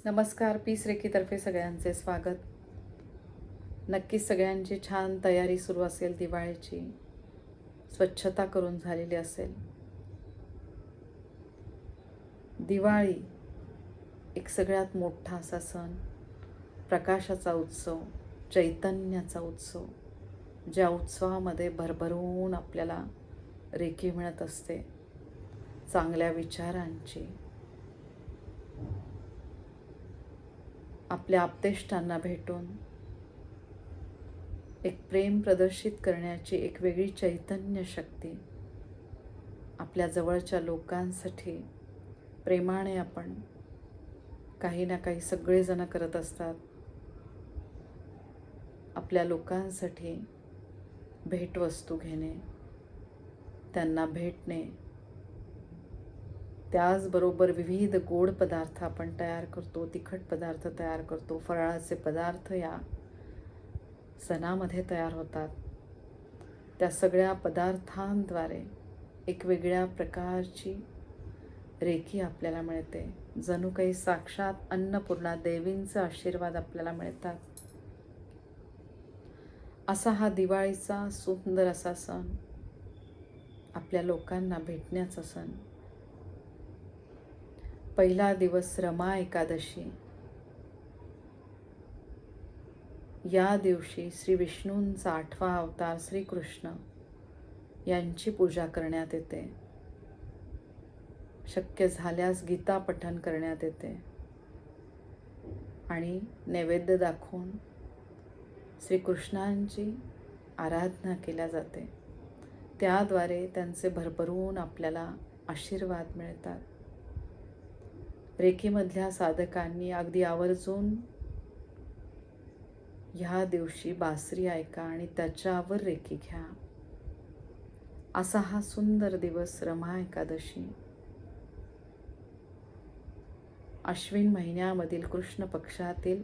नमस्कार. पीस रेखीतर्फे सगळ्यांचे स्वागत. नक्कीच सगळ्यांची छान तयारी सुरू असेल दिवाळीची. स्वच्छता करून झालेली असेल. दिवाळी एक सगळ्यात मोठा असा सण, प्रकाशाचा उत्सव, चैतन्याचा उत्सव, ज्या उत्सवामध्ये भरभरून आपल्याला रेखी मिळत असते, चांगल्या विचारांची, आपल्या आप्तेष्टांना भेटून एक प्रेम प्रदर्शित करण्याची एक वेगळी चैतन्य शक्ती, आपल्या जवळच्या लोकांसाठी प्रेमाने आपण काही ना काही सगळेजण करत असतात. आपल्या लोकांसाठी भेटवस्तू घेणे, त्यांना भेटणे, त्याचबरोबर विविध गोड पदार्थ आपण तयार करतो, तिखट पदार्थ तयार करतो, फराळाचे पदार्थ या सणामध्ये तयार होतात. त्या सगळ्या पदार्थांद्वारे एक वेगळ्या प्रकारची रेखी आपल्याला मिळते. जणू काही साक्षात अन्नपूर्णा देवींचा आशीर्वाद आपल्याला मिळतात. असा हा दिवाळीचा सुंदर असा सण, आपल्या लोकांना भेटण्याचा सण. पहिला दिवस रमा एकादशी. या दिवशी श्री विष्णूंचा 8वा अवतार श्रीकृष्ण यांची पूजा करण्यात येते. शक्य झाल्यास गीता पठण करण्यात येते आणि नैवेद्य दाखवून श्रीकृष्णांची आराधना केल्या जाते. त्याद्वारे त्यांचे भरभरून आपल्याला आशीर्वाद मिळतात. रेखीमधल्या साधकांनी अगदी आवर्जून ह्या दिवशी बासरी ऐका आणि त्याच्यावर रेखी घ्या. असा हा सुंदर दिवस रमा एकादशी. अश्विन महिन्यामधील कृष्ण पक्षातील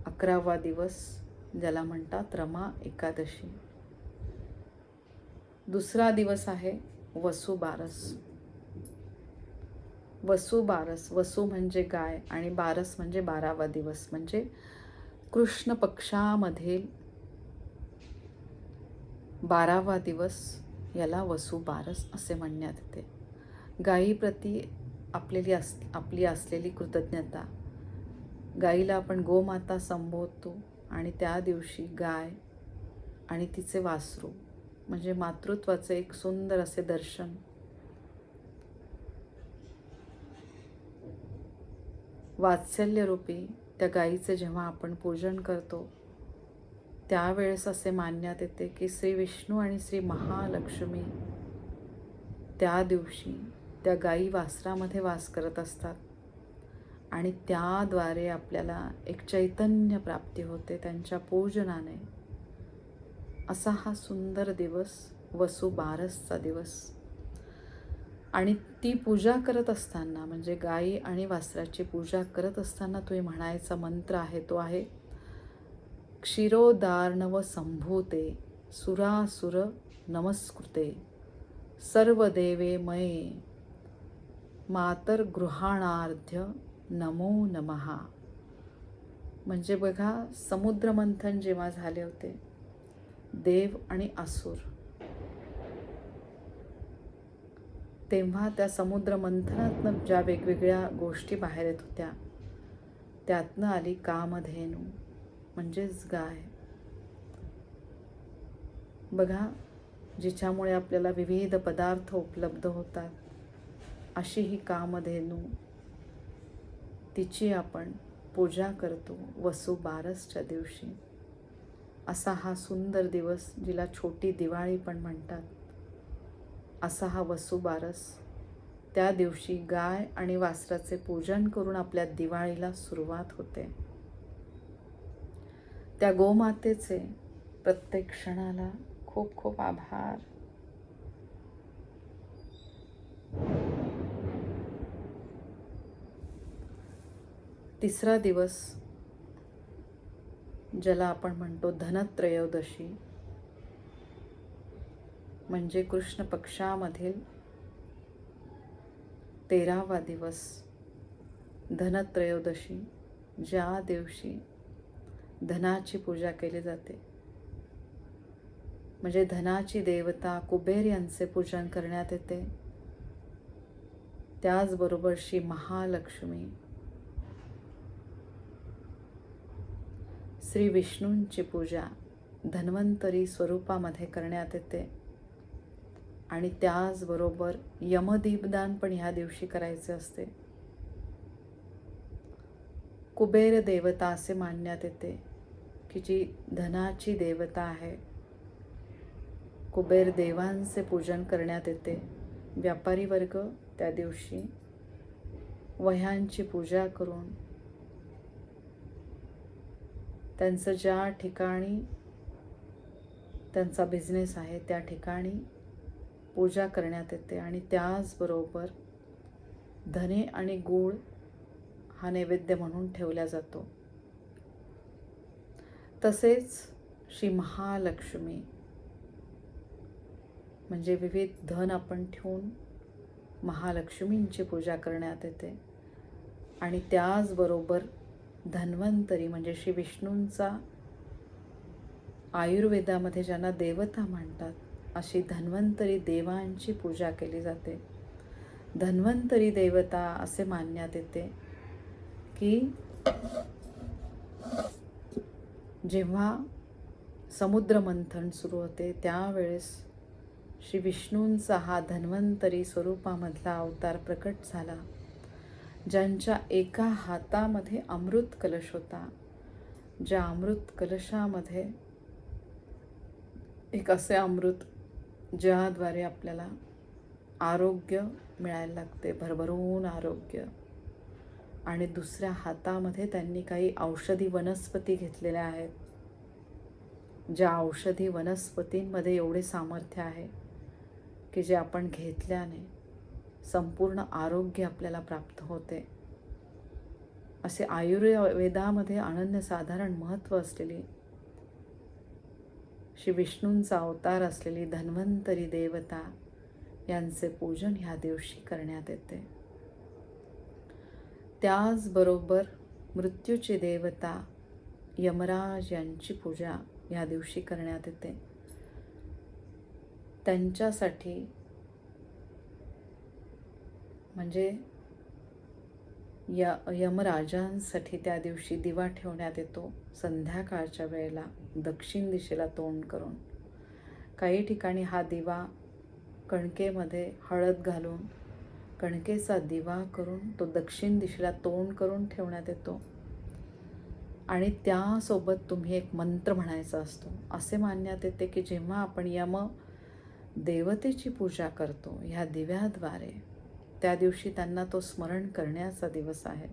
11वा दिवस, ज्याला म्हणतात रमा एकादशी. दुसरा दिवस आहे वसुबारस. वसुबारस, वसु म्हणजे गाय आणि बारस म्हणजे 12वा दिवस, म्हणजे कृष्ण पक्षामधील 12वा दिवस याला वसुबारस असे म्हणण्यात येते. गायीप्रती आपली असलेली कृतज्ञता, गाईला आपण गोमाता संबोधतो आणि त्या दिवशी गाय आणि तिचे वासरू म्हणजे मातृत्वाचे एक सुंदर असे दर्शन. वात्सल्यरूपी त्या गायीचे जेव्हा आपण पूजन करतो, त्यावेळेस असे मानण्यात येते की श्री विष्णू आणि श्री महालक्ष्मी त्या दिवशी त्या गायी वासरामध्ये वास करत असतात आणि त्याद्वारे आपल्याला एक चैतन्य प्राप्ती होते त्यांच्या पूजनाने. असा हा सुंदर दिवस वसुबारसचा दिवस. आणि ती पूजा करत असताना, म्हणजे गायी आणि वासराची पूजा करत असताना तुम्ही म्हणायचा मंत्र आहे तो आहे क्षीरोदार्णव संभूते सुरासुर नमस्कृते सर्वदेवे मये मातर्गृहाणार्ध्य नमो नमहा. म्हणजे बघा, समुद्रमंथन जेव्हा झाले होते, देव आणि असुर, तेव्हा त्या समुद्र मंथनातनं ज्या वेगवेगळ्या गोष्टी बाहेर येत होत्या, त्यातनं आली कामधेनू म्हणजेच गाय. बघा, जिच्यामुळे आपल्याला विविध पदार्थ उपलब्ध होतात, अशी ही कामधेनू, तिची आपण पूजा करतो वसुबारसच्या दिवशी. असा हा सुंदर दिवस, जिला छोटी दिवाळी पण म्हणतात, असा हा वसुबारस. त्या दिवशी गाय आणि वासराचे पूजन करून आपल्या दिवाळीला सुरुवात होते. त्या गोमातेचे प्रत्येक क्षणाला खूप खूप आभार. तिसरा दिवस, ज्याला आपण म्हणतो धनत्रयोदशी, म्हणजे कृष्ण पक्षामधील 13वा दिवस. धनत्रयोदशी, ज्या दिवशी धनाची पूजा केली जाते, म्हणजे धनाची देवता कुबेर यांचे पूजन करण्यात येते. त्याचबरोबर श्री महालक्ष्मी, श्री विष्णूंची पूजा धन्वंतरी स्वरूपामध्ये करण्यात येते. आणि त्याचबरोबर यमदीपदान पण ह्या दिवशी करायचे असते. कुबेर देवता असे मानण्यात येते की जी धनाची देवता आहे, कुबेर देवांचे पूजन करण्यात येते. व्यापारी वर्ग त्या दिवशी वह्यांची पूजा करून त्यांचं ज्या ठिकाणी त्यांचा बिझनेस आहे त्या ठिकाणी पूजा करण्यात येते. आणि त्याचबरोबर धने आणि गूळ हा नैवेद्य म्हणून ठेवला जातो. तसेच श्री महालक्ष्मी म्हणजे विविध धन आपण ठेवून महालक्ष्मींची पूजा करण्यात येते. आणि त्याचबरोबर धन्वंतरी म्हणजे श्री विष्णूंचा आयुर्वेदामध्ये ज्यांना देवता म्हणतात अशी धन्वंतरी देवांची पूजा केली जाते. धन्वंतरी देवता असे मानण्यात येते की जेव्हा समुद्र मंथन सुरू होते त्यावेळेस श्री विष्णूंचा हा धन्वंतरी स्वरूपामधला अवतार प्रकट झाला, ज्यांच्या एका हातामध्ये अमृत कलश होता, ज्या अमृत कलशामध्ये एक असे अमृत ज्याद्वारे आपल्याला आरोग्य मिळायला लागते, भरभरून आरोग्य. आणि दुसऱ्या हातामध्ये त्यांनी काही औषधी वनस्पती घेतलेल्या आहेत, ज्या औषधी वनस्पतींमध्ये एवढे सामर्थ्य आहे की जे आपण घेतल्याने संपूर्ण आरोग्य आपल्याला प्राप्त होते. असे आयुर्वेदामध्ये अनन्यसाधारण महत्त्व असलेली श्री विष्णूंचा अवतार असलेली धन्वंतरी देवता यांचे पूजन ह्या दिवशी करण्यात येते. त्याचबरोबर मृत्यूची देवता यमराज यांची पूजा या दिवशी करण्यात येते. त्यांच्यासाठी म्हणजे यमराजांसाठी त्या दिवशी दिवा ठेवण्यात येतो संध्याकाळच्या वेळेला दक्षिण दिशेला तोंड करून. काही ठिकाणी हा दिवा कणकेमध्ये हळद घालून कणकेचा दिवा करून तो दक्षिण दिशेला तोंड करून ठेवण्यात येतो. आणि त्यासोबत तुम्ही एक मंत्र म्हणायचा असतो. असे मानण्यात येते की जेव्हा आपण यम देवतेची पूजा करतो ह्या दिव्याद्वारे, त्या दिवशी त्यांना तो स्मरण करण्याचा दिवस आहे.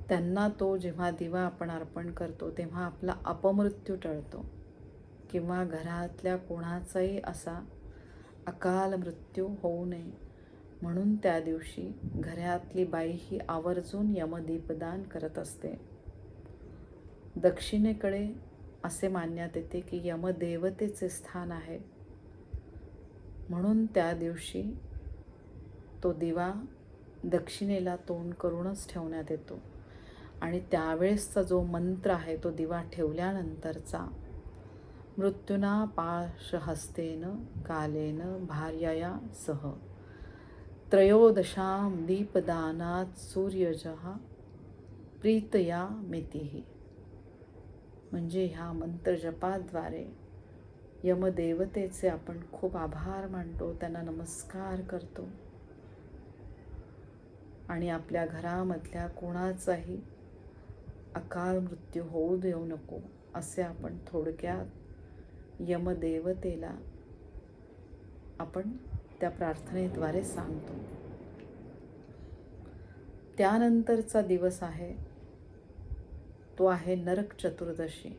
त्यांना तो जेव्हा दिवा आपण अर्पण करतो तेव्हा आपला अपमृत्यू टळतो किंवा घरातल्या कोणाचाही असा अकाल मृत्यू होऊ नये म्हणून त्या दिवशी घरातली बाई ही आवर्जून यमदीपदान करत असते. दक्षिणेकडे असे मानण्यात येते की यमदेवतेचे स्थान आहे, म्हणून त्या दिवशी तो दिवा दक्षिणेला तोंड करूनच ठेवण्यात येतो. आणि त्यावेळेसचा जो मंत्र आहे तो दिवा ठेवल्यानंतरचा, मृत्युना पाशहस्तेन कालेन भार्यया सह त्रयोदशां दीपदानात सूर्यजः प्रीतया मितिः. म्हणजे ह्या मंत्रजपाद्वारे यमदेवतेचे आपण खूप आभार मानतो, त्यांना नमस्कार करतो आणि आपल्या घरामधल्या कोणाचाही अकाल मृत्यू होऊ देऊ नको असे आपण थोडक्यात यमदेवतेला आपण त्या प्रार्थनेद्वारे सांगतो. त्यानंतरचा दिवस आहे तो आहे नरक चतुर्दशी.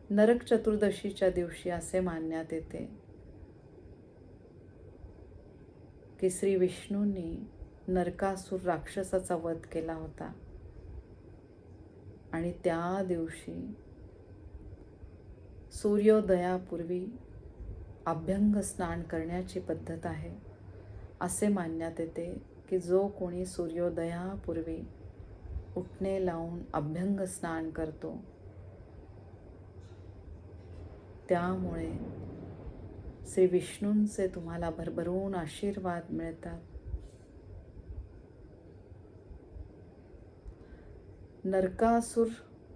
नरक चतुर्दशीच्या दिवशी असे मानण्यात येते की श्री विष्णूंनी नरकासूर राक्षसाचा वध केला होता आणि त्या दिवशी सूर्योदयापूर्वी अभ्यंग स्नान करण्याची पद्धत आहे. असे मानण्यात येते की जो कोणी सूर्योदयापूर्वी उठणे लावून अभ्यंग स्नान करतो, त्यामुळे श्री विष्णूंचे तुम्हाला भरभरून आशीर्वाद मिळतात. नरकासुर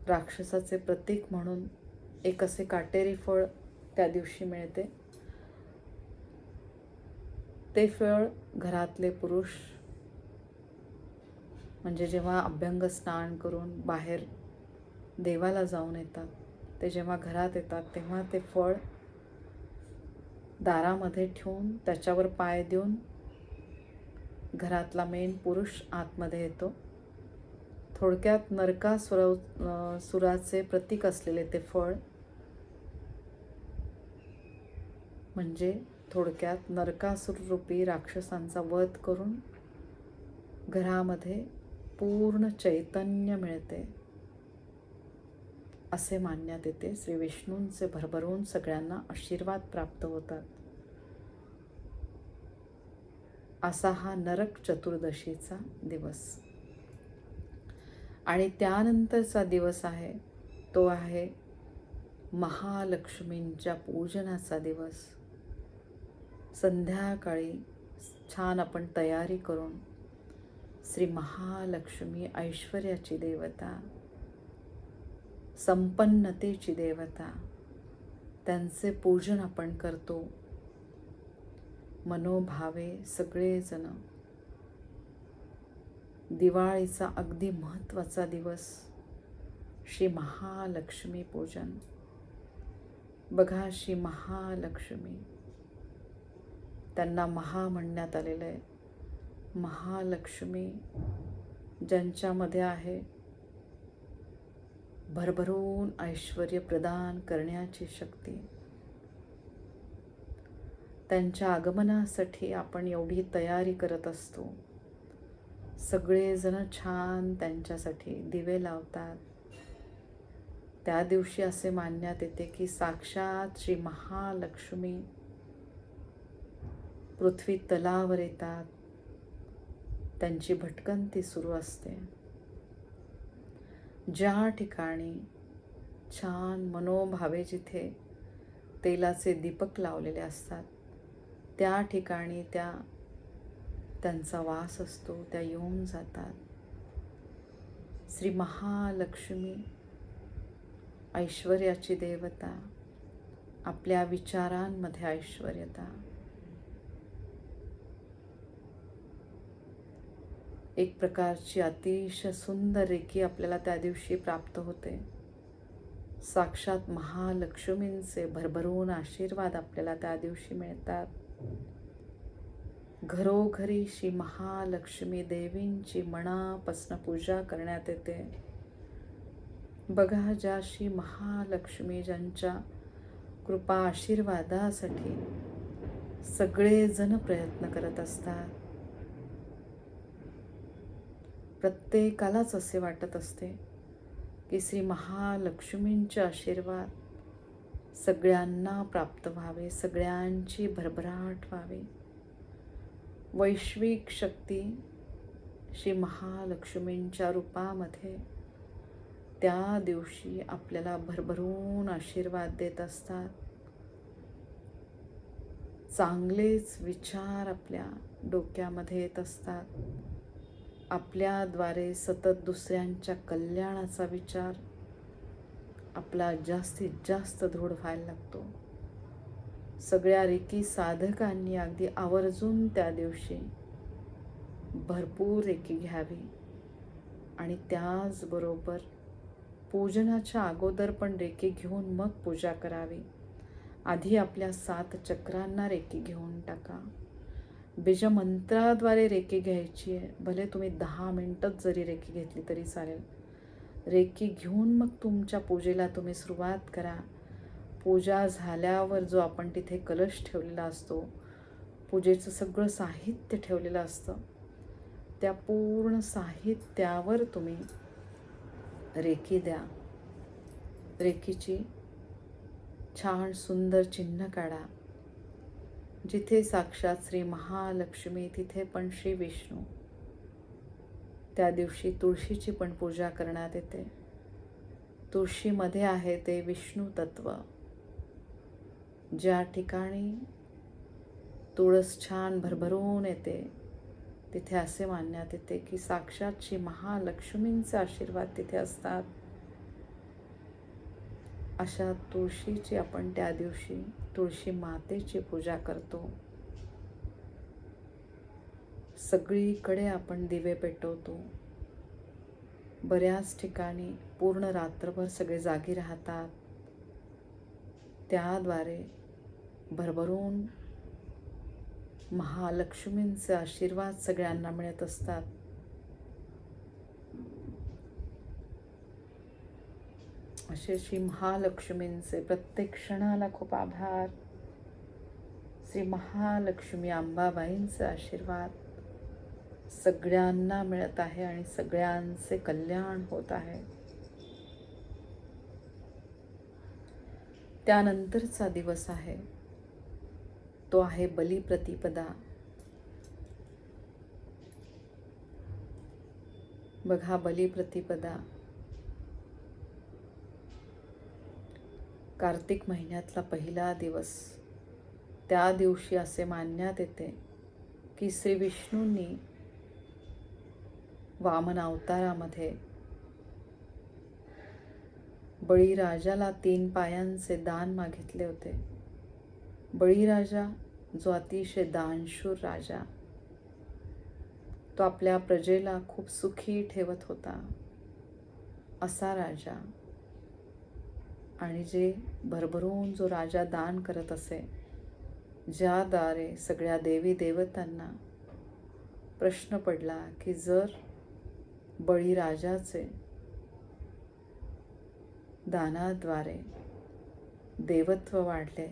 राक्षसाचे प्रतीक म्हणून एक असे काटेरी फळ त्या दिवशी मिळते. ते फळ घरातले पुरुष म्हणजे जेव्हा अभ्यंग स्नान करून बाहेर देवाला जाऊन येतात, ते जेव्हा घरात येतात तेव्हा ते फळ दारामध्ये ठेवून त्याच्यावर पाय देऊन घरातला मेन पुरुष आतमध्ये येतो. थोडक्यात सुराचे प्रतीक असलेले ते फळ म्हणजे थोडक्यात नरकासुर रूपी राक्षसांचा वध करून घरामध्ये पूर्ण चैतन्य मिळते असे मानण्यात येते. श्री विष्णूंचे भरभरून सगळ्यांना आशीर्वाद प्राप्त होतात. असा हा नरक चतुर्दशीचा दिवस. आणि त्यानंतरचा दिवस आहे तो आहे महालक्ष्मींच्या पूजनाचा दिवस. संध्याकाळी छान आपण तयारी करून श्री महालक्ष्मी ऐश्वर्याची देवता, संपन्नतेची देवता, त्यांचे पूजन आपण करतो. मनोभावे सगळेजण. दिवाळीचा अगदी महत्त्वाचा दिवस श्री महालक्ष्मी पूजन. बघा, श्री महालक्ष्मी, त्यांना महा म्हणण्यात आलेलं आहे. महालक्ष्मी ज्यांच्यामध्ये आहे भरभरून ऐश्वर्य प्रदान करण्याची शक्ती. त्यांच्या आगमनासाठी आपण एवढी तयारी करत असतो. सगळेजण छान त्यांच्यासाठी दिवे लावतात. त्या दिवशी असे मानण्यात येते की साक्षात श्री महालक्ष्मी पृथ्वी तलावर येतात. त्यांची भटकंती सुरू असते. ज्या ठिकाणी छान मनोभावे जिथे तेलाचे दीपक लावलेले असतात त्या ठिकाणी त्यांचा वास असतो. त्या येऊन जातात. श्री महालक्ष्मी ऐश्वर्याची देवता, आपल्या विचारांमध्ये ऐश्वर्यता. एक प्रकारची अतिशय सुंदर रेखी आपल्याला त्या दिवशी प्राप्त होते. साक्षात महालक्ष्मींचे भरभरून आशीर्वाद आपल्याला त्या दिवशी मिळतात. घरोघरी श्री महालक्ष्मी देवींची मनापासून पूजा करण्यात येते. बघा, ज्या श्री महालक्ष्मी ज्यांच्या कृपा आशीर्वादासाठी सगळेजण प्रयत्न करत असतात. प्रत्येकालाच असे वाटत असते की श्री महालक्ष्मींचे आशीर्वाद सगळ्यांना प्राप्त व्हावे, सगळ्यांची भरभराट व्हावी. वैश्विक शक्ती श्री महालक्ष्मींच्या रूपामध्ये त्या दिवशी आपल्याला भरभरून आशीर्वाद देत असतात. चांगलेच विचार आपल्या डोक्यामध्ये येत असतात. आपल्याद्वारे सतत दुसऱ्यांच्या कल्याणाचा विचार आपला जास्तीत जास्त दृढ व्हायला लागतो. सगळ्या रेकी साधकांनी अगदी आवर्जून त्या दिवशी भरपूर रेकी घ्यावी आणि त्याचबरोबर पूजनाच्या अगोदर पण रेकी घेऊन मग पूजा करावी. आधी आपल्या 7 चक्रांना रेकी घेऊन टाका. बीजमंत्राद्वारे रेकी घ्यायची आहे. भले तुम्ही 10 मिनिटच जरी रेकी घेतली तरी चालेल. रेकी घेऊन मग तुमच्या पूजेला तुम्ही सुरुवात करा. पूजा झाल्यावर जो आपण तिथे कलश ठेवलेला असतो, पूजेचं सगळं साहित्य ठेवलेलं असतं, त्या पूर्ण साहित्यावर तुम्ही रेकी द्या. रेकीची छान सुंदर चिन्ह काढा. जिथे साक्षात श्री महालक्ष्मी तिथे पण श्री विष्णू. त्या दिवशी तुळशीची पण पूजा करण्यात येते. तुळशीमध्ये आहे ते विष्णू तत्व. ज्या ठिकाणी तुळस छान भरभरून येते तिथे असे मानण्यात येते की साक्षात श्री महालक्ष्मींचे आशीर्वाद तिथे असतात. अशा तुळशीची आपण त्या दिवशी तुळशी मातेची पूजा करतो. सगळीकडे आपण दिवे पेटवतो. बऱ्याच ठिकाणी पूर्ण रात्रभर सगळे जागी राहतात. त्याद्वारे भरभरून महालक्ष्मींचे आशीर्वाद सगळ्यांना मिळत असतात. असे श्री महालक्ष्मींचे प्रत्येक क्षणाला खूप आभार. श्री महालक्ष्मी अंबाबाईंचे आशीर्वाद सगळ्यांना मिळत आहे आणि सगळ्यांचे कल्याण होत आहे. त्यानंतरचा दिवस आहे तो आहे बलिप्रतिपदा. बघा, बलिप्रतिपदा कार्तिक महिन्यातला पहिला दिवस. त्या दिवशी असे मानण्यात येते की श्री विष्णूंनी वामन अवतारामध्ये बळीराजाला 3 पायांचे दान मागितले होते. बळीराजा जो अतिशय दानशूर राजा, तो आपल्या प्रजेला खूप सुखी ठेवत होता असा राजा. आणि जे भरभरून जो राजा दान करत असे, ज्याद्वारे सगळ्या देवी देवतांना प्रश्न पडला की जर बळीराजाचे दानाद्वारे देवत्व वाढले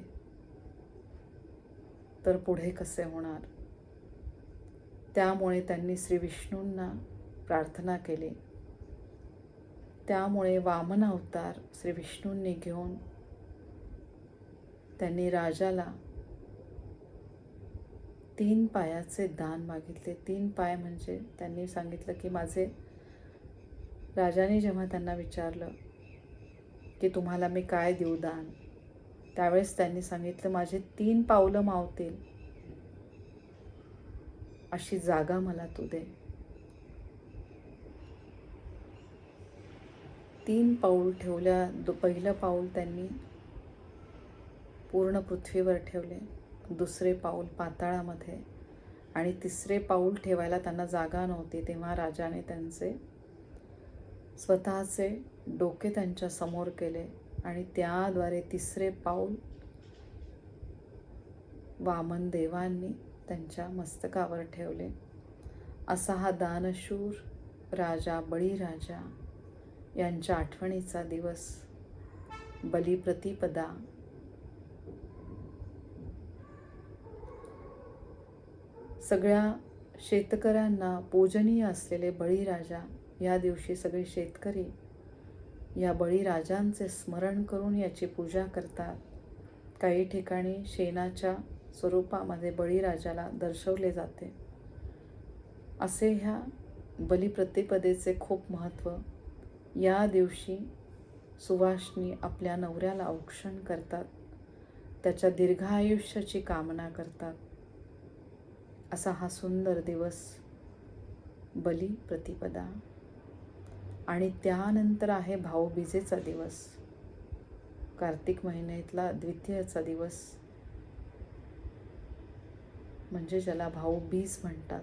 तर पुढे कसे होणार. त्यामुळे त्यांनी श्री विष्णूंना प्रार्थना केली. त्यामुळे वामन अवतार श्री विष्णूंनी घेऊन त्यांनी राजाला 3 पायाचे दान मागितले. 3 पाय म्हणजे त्यांनी सांगितलं की माझे, राजाने जेव्हा त्यांना विचारलं की तुम्हाला मी काय देऊ दान, त्यावेळेस त्यांनी सांगितलं माझे 3 पावलं मावतील अशी जागा मला तू दे. 3 पाऊल ठेवल्या. पहिलं पाऊल त्यांनी पूर्ण पृथ्वीवर ठेवले, दुसरे पाऊल पाताळामध्ये, आणि तिसरे पाऊल ठेवायला त्यांना जागा नव्हती. तेव्हा राजाने त्यांचे स्वतःचे डोके त्यांच्या समोर केले आणि त्याद्वारे तिसरे पाऊल वामन देवांनी त्यांच्या मस्तकावर ठेवले. असा हा दानशूर राजा बळीराजा यांच्या आठवणीचा दिवस बलिप्रतिपदा. सगळ्या शेतकऱ्यांना पूजनीय असलेले बळीराजा, या दिवशी सगळे शेतकरी या बळीराजांचे स्मरण करून याची पूजा करतात. काही ठिकाणी शेणाच्या स्वरूपामध्ये बळीराजाला दर्शवले जाते. असे ह्या बलिप्रतिपदेचे खूप महत्त्व. या दिवशी सुवासिनी आपल्या नवऱ्याला औक्षण करतात, त्याच्या दीर्घायुष्याची कामना करतात. असा हा सुंदर दिवस बलिप्रतिपदा. आणि त्यानंतर आहे भाऊबीजेचा दिवस, कार्तिक महिन्यातला द्वितीयचा दिवस, म्हणजे ज्याला भाऊबीज म्हणतात.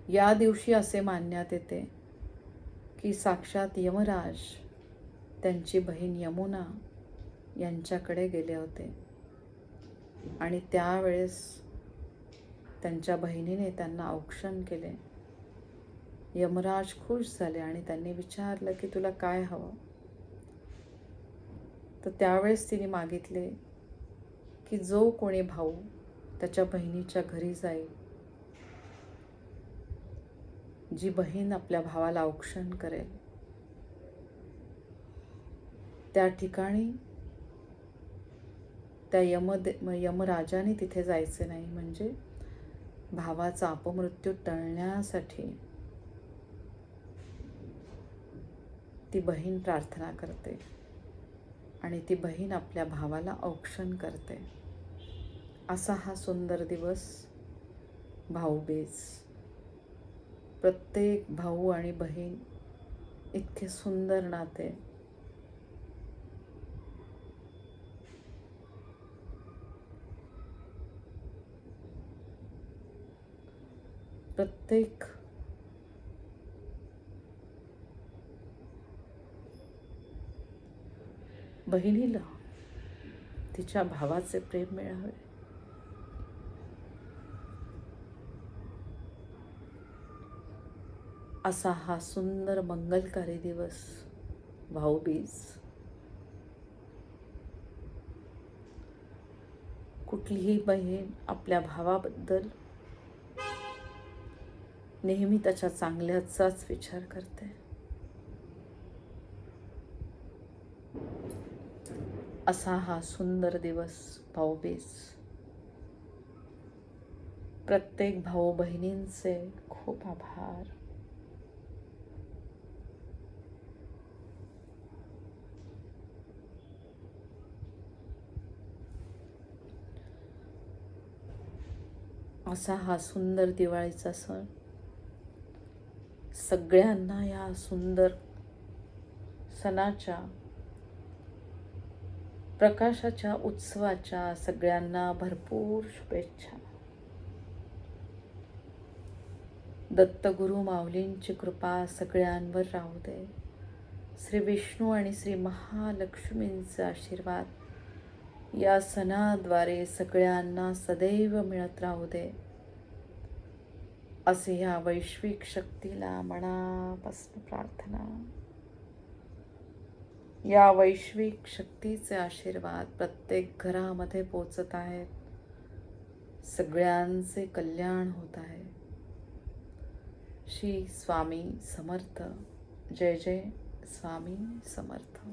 या दिवशी असे मानण्यात येते की साक्षात यमराज त्यांची बहीण यमुना यांच्याकडे गेले होते आणि त्यावेळेस त्यांच्या बहिणीने त्यांना औक्षण केले. यमराज खुश झाले आणि त्यांनी विचारलं की तुला काय हवं. तर त्यावेळेस तिने मागितले की जो कोणी भाऊ त्याच्या बहिणीच्या घरी जाईल, जी बहीण आपल्या भावाला औक्षण करेल, त्या ठिकाणी त्या यमराजाने तिथे जायचे नाही. म्हणजे भावाचा अपमृत्यू टळण्यासाठी ती बहीण प्रार्थना करते आणि ती बहीण आपल्या भावाला औक्षण करते. असा हा सुंदर दिवस भाऊबीज. प्रत्येक भाऊ आणि बहीण इतके सुंदर नाते. प्रत्येक बहिणीला तिच्या भावाचे प्रेम मिळावे, असा हा सुंदर मंगलकारी दिवस भाऊबीज. कुठलीही बहीण आपल्या भावाबद्दल नेहमी त्याच्या चांगल्याचाच विचार करते. असा हा सुंदर दिवस भाऊबीज. प्रत्येक भाऊ बहिणींचे खूप आभार. असा हा सुंदर दिवाळीचा सण सगळ्यांना या सुंदर सणाच्या, प्रकाशाच्या उत्सवाच्या सगळ्यांना भरपूर शुभेच्छा. दत्तगुरु माऊलींची कृपा सगळ्यांवर राहू दे. श्री विष्णू आणि श्री महालक्ष्मींचे आशीर्वाद या सणाद्वारे सगळ्यांना सदैव मिळत राहू दे, असे या वैश्विक शक्तीला मनापासून प्रार्थना. या वैश्विक शक्तीचे आशीर्वाद प्रत्येक घरामध्ये पोचत आहेत. सगळ्यांचे कल्याण होत आहे. श्री स्वामी समर्थ. जय जय स्वामी समर्थ.